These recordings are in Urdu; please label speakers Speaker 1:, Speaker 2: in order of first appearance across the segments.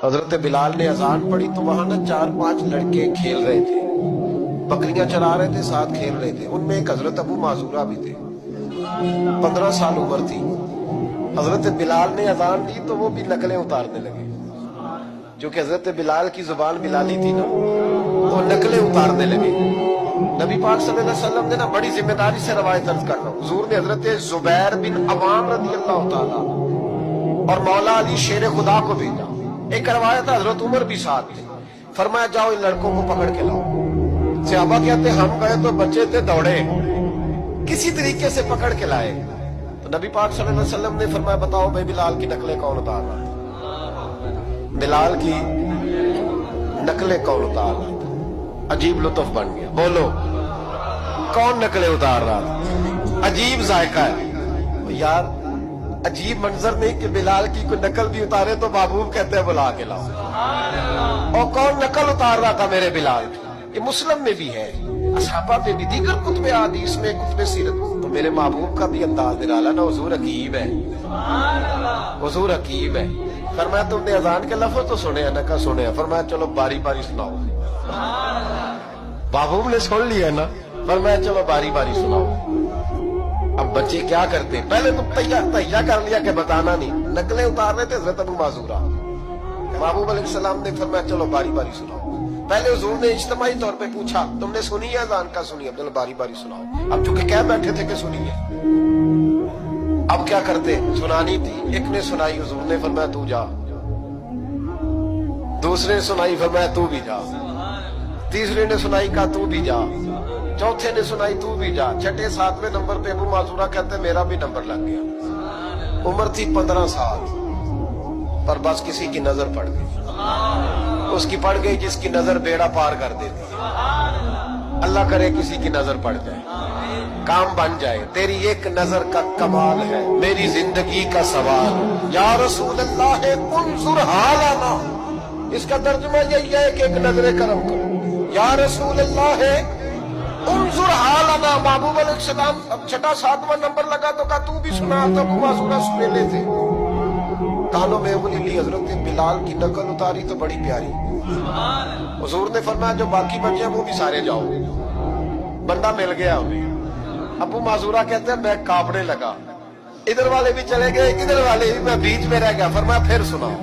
Speaker 1: حضرت بلال نے اذان پڑھی تو وہاں نا 4-5 لڑکے کھیل رہے تھے، بکریاں چرا رہے تھے، ساتھ کھیل رہے تھے۔ ان میں ایک حضرت ابو معذورہ بھی تھے، 15 سال عمر تھی۔ حضرت بلال نے اذان دی تو وہ بھی نقلیں اتارنے لگے، جو کہ حضرت بلال کی زبان بلالی تھی نا، وہ نقلیں اتارنے لگے۔ نبی پاک صلی اللہ علیہ وسلم نے نا بڑی ذمہ داری سے روایت درج کرنا، حضور نے حضرت زبیر بن عوام رضی اللہ تعالیٰ اور مولا علی شیر خدا کو بھیجا۔ ایک روایت حضرت عمر بھی ساتھ تھے، فرمایا جاؤ ان لڑکوں کو پکڑ کے لاؤ۔ صحابہ کہتے ہم گئے تو بچے تھے، دوڑے، کسی طریقے سے پکڑ کے لائے۔ تو نبی پاک صلی اللہ علیہ وسلم نے فرمایا بتاؤ بھائی بلال کی نقلیں کون اتار رہا تھا؟ بلال کی نقلیں کون اتار رہا تھا؟ عجیب لطف بن گیا۔ بولو کون نقلیں اتار رہا تھا؟ عجیب ذائقہ ہے یار، عجیب منظر نہیں کہ بلال کی کوئی نقل بھی اتارے تو محبوب کہتے ہیں بلا کے لاؤ۔ اور کون نقل اتار رہا تھا میرے بلال کی؟ یہ مسلم میں بھی ہے، اصحابہ میں بھی، دیگر کتب حدیث میں، کتب سیرت۔ تو میرے محبوب کا بھی انداز نرالا نا، حضور حکیم ہے، حضور حکیم ہے۔ فرمایا تم نے اذان کے لفظ تو سنے ہیں؟ نہ سنے ہیں۔ فرمایا چلو باری باری سناؤ۔ محبوب نے سن لیا نا، فرمایا چلو باری باری سناؤ۔ اب بچے کیا کرتے ہیں؟ پہلے تو تہیا کر لیا کہ بتانا نہیں، نقلیں اتار رہے تھے حضرت ابو معذورہ۔ محبوب علیہ السلام نے فرمایا چلو باری باری سناؤ۔ پہلے حضور نے اجتماعی طور پہ پوچھا تم نے سنی ہے اذان کا؟ سنی ہے، چلو باری باری سناؤ۔ اب چونکہ کہہ بیٹھے تھے کہ سنی ہے، اب کیا کرتے؟ سنانی تھی۔ ایک نے سنائی، حضور نے فرمایا تو جا۔ دوسرے نے سنائی، فرمایا تو بھی جا۔ تیسرے نے سنائی، کہا تو بھی جا۔ چوتھے نے سنائی، تو بھی جا۔ چھٹے 7ویں نمبر پہ ابو معذورہ کہتے میرا بھی نمبر لگ گیا۔ عمر تھی 15 سال، پر بس کسی کی نظر پڑ گئی، اس کی پڑ گئی جس کی نظر بیڑا پار کر دیتی۔ اللہ کرے کسی کی نظر پڑ جائے، کام بن جائے۔ تیری ایک نظر کا کمال ہے، میری زندگی کا سوال۔ یا رسول اللہ انظر حالنا، اس کا ترجمہ یہی ہے کہ ایک نظر کرم کرو۔ یا رسول اللہ انظر حالنا۔ محبوب علیہ السلام اب چھٹا 7واں نمبر لگا تو کہا تو بھی سنا۔ تو ابو معذورہ سنیلے تھے، کانوں میں انگلی لی، حضرت بلال کی نقل اتاری تو بڑی پیاری۔ حضور نے فرمایا جو باقی بچے ہیں وہ بھی سارے جاؤ، بندہ مل گیا ہمیں۔ ابو معذورہ کہتے ہیں میں کانپنے لگا، ادھر والے بھی چلے گئے، ادھر والے بھی، میں بیچ میں رہ گیا۔ فرمایا پھر سناؤ۔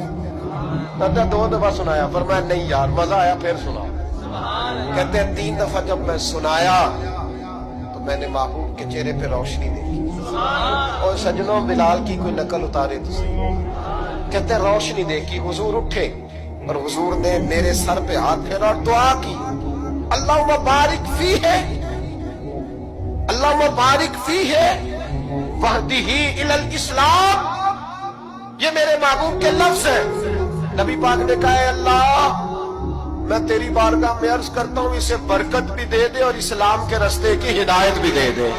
Speaker 1: کہتے ہیں 2 دفعہ سنایا۔ فرمایا نہیں یار مزہ آیا، پھر سناؤ۔ کہتے ہیں 3 دفعہ جب میں سنایا تو میں نے محبوب کے چہرے پہ روشنی دیکھی۔ اور سجنوں بلال کی کوئی نقل اتارے تو صحیح۔ کہتے ہیں روشنی دیکھی، حضور اٹھے اور حضور نے میرے سر پہ ہاتھ پھیرا اور دعا کی، اللہم بارک فیہ، اللہم بارک فیہ وہدہ الی الاسلام۔ یہ میرے محبوب کے لفظ ہیں۔ نبی پاک نے کہا ہے اللہ میں تیری بارگاہ میں عرض کرتا ہوں اسے برکت بھی دے دے اور اسلام کے رستے کی ہدایت بھی دے دے۔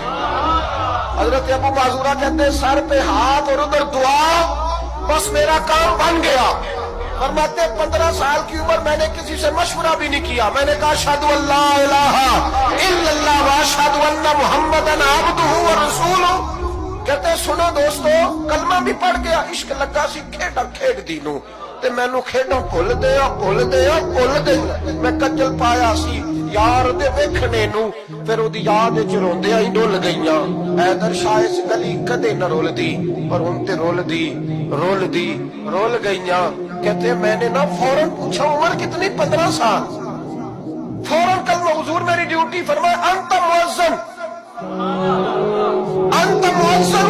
Speaker 1: حضرت ابو معذورہ کہتے ہیں سر پہ ہاتھ اور ادھر دعا، بس میرا کام بن گیا۔ فرماتے 15 سال کی عمر میں نے کسی سے مشورہ بھی نہیں کیا، میں نے کہا اشہد ان لا الہ الا اللہ واشہد ان محمدن عبدہ ورسولہ۔ کہتے ہیں سنو دوستو، کلمہ بھی پڑھ گیا، عشق لگا سی کھیڈا کھیڈ دی نو، تے مینوں کھیڈاں بھول دیا بھول دیا بھول گئی۔ میں کجل پایا سی یار دے ویکھنے نو، پھر اودی یاد وچ روندیاں ہی ڈول گئیاں۔ حیدر شاہ اس گلی کدے نہ رول دی، پر ہن تے رول دی رول گئیاں۔ کہتے ہیں میں نے نا فوراً پوچھا عمر کتنی؟ 15 سال۔ فوراً کلمہ حضور میری ڈیوٹی، فرمایا انت مؤذن، انت مؤذن،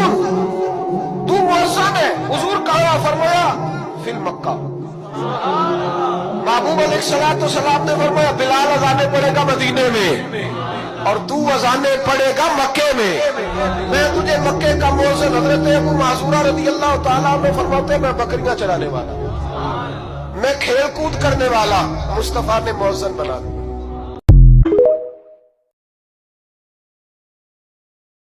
Speaker 1: تو مؤذن ہے۔ حضور کہا، فرمایا فی مکہ۔ محبوب علیہ السلام نے فرمایا بلال اذانے پڑے گا مدینے میں اور تو اذانے پڑے گا مکے میں، میں تجھے مکے کا مؤذن۔ حضرت ابو معذورہ رضی اللہ تعالیٰ عنہ فرماتے میں بکریاں چرانے والا، میں کھیل کود کرنے والا، مصطفیٰ نے مؤذن بنا دیا۔